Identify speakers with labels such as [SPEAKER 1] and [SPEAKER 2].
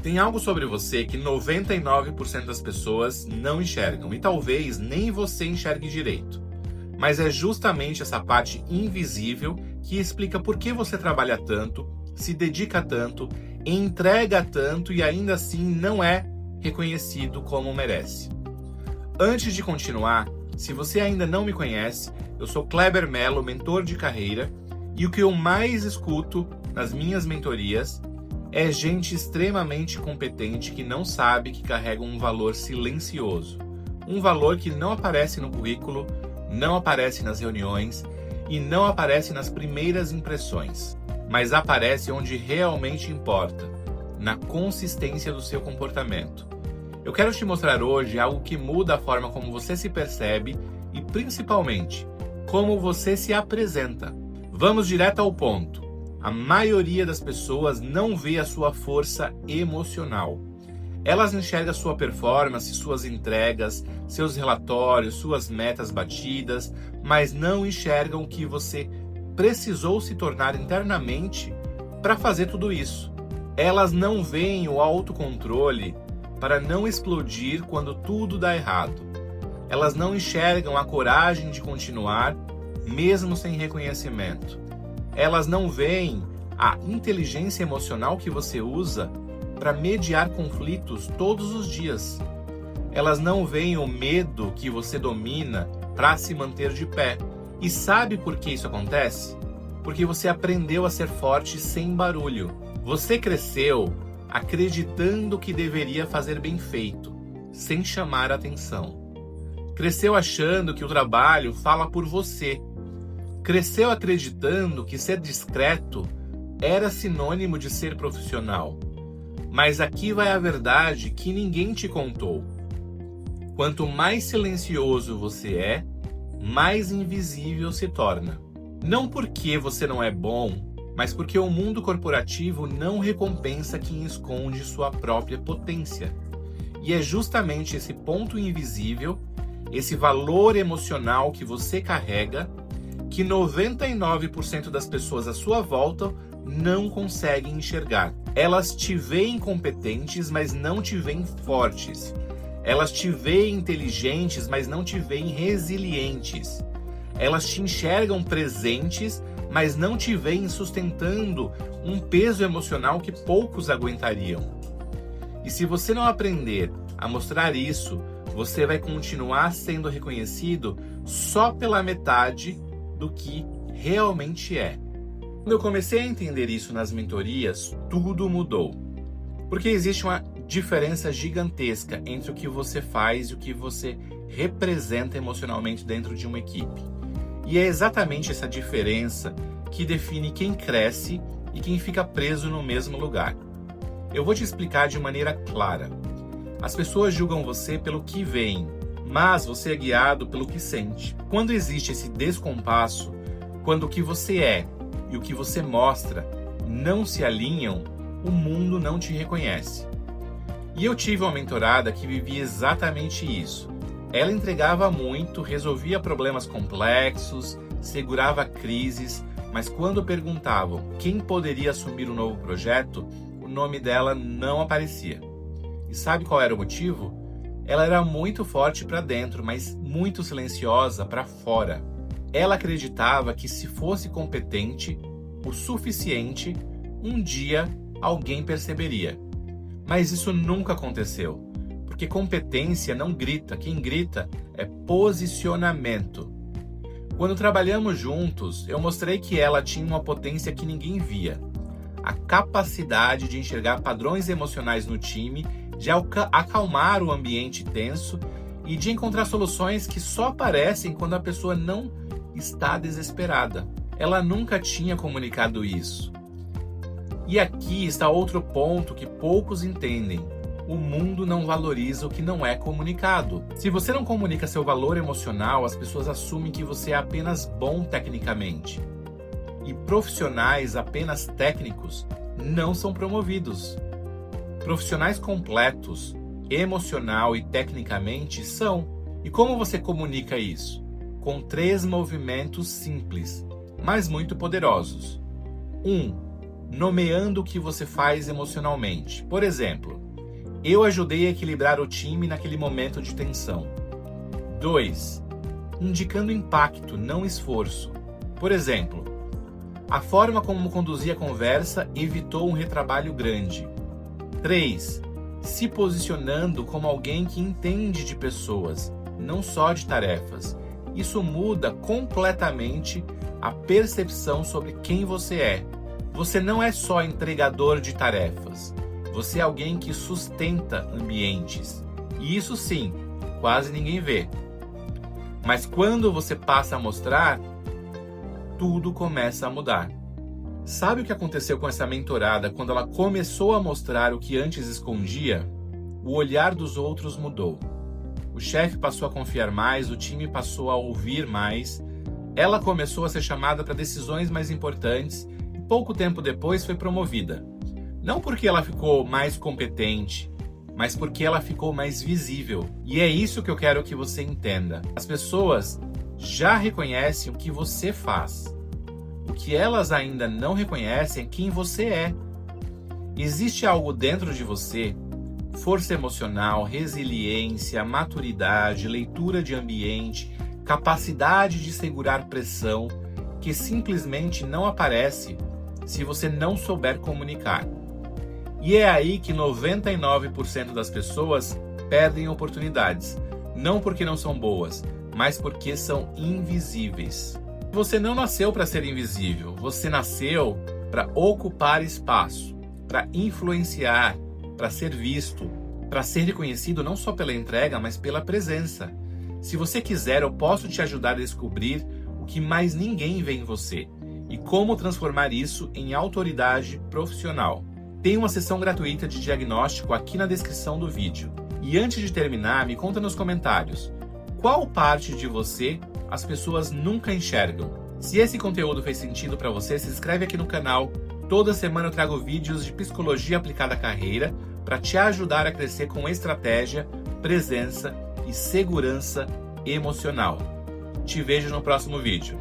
[SPEAKER 1] Tem algo sobre você que 99% das pessoas não enxergam e talvez nem você enxergue direito. Mas é justamente essa parte invisível que explica por que você trabalha tanto, se dedica tanto, entrega tanto e ainda assim não é reconhecido como merece. Antes de continuar, se você ainda não me conhece, eu sou Kleber Mello, mentor de carreira, e o que eu mais escuto nas minhas mentorias é gente extremamente competente que não sabe que carrega um valor silencioso. Um valor que não aparece no currículo, não aparece nas reuniões e não aparece nas primeiras impressões, mas aparece onde realmente importa, na consistência do seu comportamento. Eu quero te mostrar hoje algo que muda a forma como você se percebe e, principalmente, como você se apresenta. Vamos direto ao ponto. A maioria das pessoas não vê a sua força emocional. Elas enxergam sua performance, suas entregas, seus relatórios, suas metas batidas, mas não enxergam o que você precisou se tornar internamente para fazer tudo isso. Elas não veem o autocontrole para não explodir quando tudo dá errado. Elas não enxergam a coragem de continuar, mesmo sem reconhecimento. Elas não veem a inteligência emocional que você usa para mediar conflitos todos os dias. Elas não veem o medo que você domina para se manter de pé. E sabe por que isso acontece? Porque você aprendeu a ser forte sem barulho. Você cresceu acreditando que deveria fazer bem feito, sem chamar atenção. Cresceu achando que o trabalho fala por você. Cresceu acreditando que ser discreto era sinônimo de ser profissional. Mas aqui vai a verdade que ninguém te contou. Quanto mais silencioso você é, mais invisível se torna. Não porque você não é bom, mas porque o mundo corporativo não recompensa quem esconde sua própria potência. E é justamente esse ponto invisível, esse valor emocional que você carrega, que 99% das pessoas à sua volta não conseguem enxergar. Elas te veem competentes, mas não te veem fortes. Elas te veem inteligentes, mas não te veem resilientes. Elas te enxergam presentes, mas não te veem sustentando um peso emocional que poucos aguentariam. E se você não aprender a mostrar isso, você vai continuar sendo reconhecido só pela metade do que realmente é. Quando eu comecei a entender isso nas mentorias, tudo mudou. Porque existe uma diferença gigantesca entre o que você faz e o que você representa emocionalmente dentro de uma equipe. E é exatamente essa diferença que define quem cresce e quem fica preso no mesmo lugar. Eu vou te explicar de maneira clara. As pessoas julgam você pelo que veem, mas você é guiado pelo que sente. Quando existe esse descompasso, quando o que você é e o que você mostra não se alinham, o mundo não te reconhece. E eu tive uma mentorada que vivia exatamente isso. Ela entregava muito, resolvia problemas complexos, segurava crises, mas quando perguntavam quem poderia assumir o novo projeto, o nome dela não aparecia. E sabe qual era o motivo? Ela era muito forte para dentro, mas muito silenciosa para fora. Ela acreditava que se fosse competente o suficiente, um dia alguém perceberia. Mas isso nunca aconteceu, porque competência não grita, quem grita é posicionamento. Quando trabalhamos juntos, eu mostrei que ela tinha uma potência que ninguém via. A capacidade de enxergar padrões emocionais no time, de acalmar o ambiente tenso e de encontrar soluções que só aparecem quando a pessoa não está desesperada. Ela nunca tinha comunicado isso. E aqui está outro ponto que poucos entendem. O mundo não valoriza o que não é comunicado. Se você não comunica seu valor emocional, as pessoas assumem que você é apenas bom tecnicamente. E profissionais apenas técnicos não são promovidos. Profissionais completos, emocional e tecnicamente, são. E como você comunica isso? Com 3 movimentos simples, mas muito poderosos. 1. nomeando o que você faz emocionalmente. Por exemplo, eu ajudei a equilibrar o time naquele momento de tensão. 2. Indicando impacto, não esforço. Por exemplo, a forma como conduzi a conversa evitou um retrabalho grande. 3. Se posicionando como alguém que entende de pessoas, não só de tarefas. Isso muda completamente a percepção sobre quem você é. Você não é só entregador de tarefas. Você é alguém que sustenta ambientes. E isso sim, quase ninguém vê. Mas quando você passa a mostrar, tudo começa a mudar. Sabe o que aconteceu com essa mentorada quando ela começou a mostrar o que antes escondia? O olhar dos outros mudou. O chefe passou a confiar mais, o time passou a ouvir mais, ela começou a ser chamada para decisões mais importantes e pouco tempo depois foi promovida. Não porque ela ficou mais competente, mas porque ela ficou mais visível. E é isso que eu quero que você entenda. As pessoas já reconhecem o que você faz. O que elas ainda não reconhecem é quem você é. Existe algo dentro de você, força emocional, resiliência, maturidade, leitura de ambiente, capacidade de segurar pressão, que simplesmente não aparece se você não souber comunicar. E é aí que 99% das pessoas perdem oportunidades, não porque não são boas, mas porque são invisíveis. Você não nasceu para ser invisível, você nasceu para ocupar espaço, para influenciar, para ser visto, para ser reconhecido não só pela entrega, mas pela presença. Se você quiser, eu posso te ajudar a descobrir o que mais ninguém vê em você e como transformar isso em autoridade profissional. Tem uma sessão gratuita de diagnóstico aqui na descrição do vídeo. E antes de terminar, me conta nos comentários, qual parte de você as pessoas nunca enxergam? Se esse conteúdo fez sentido para você, se inscreve aqui no canal. Toda semana eu trago vídeos de psicologia aplicada à carreira para te ajudar a crescer com estratégia, presença e segurança emocional. Te vejo no próximo vídeo.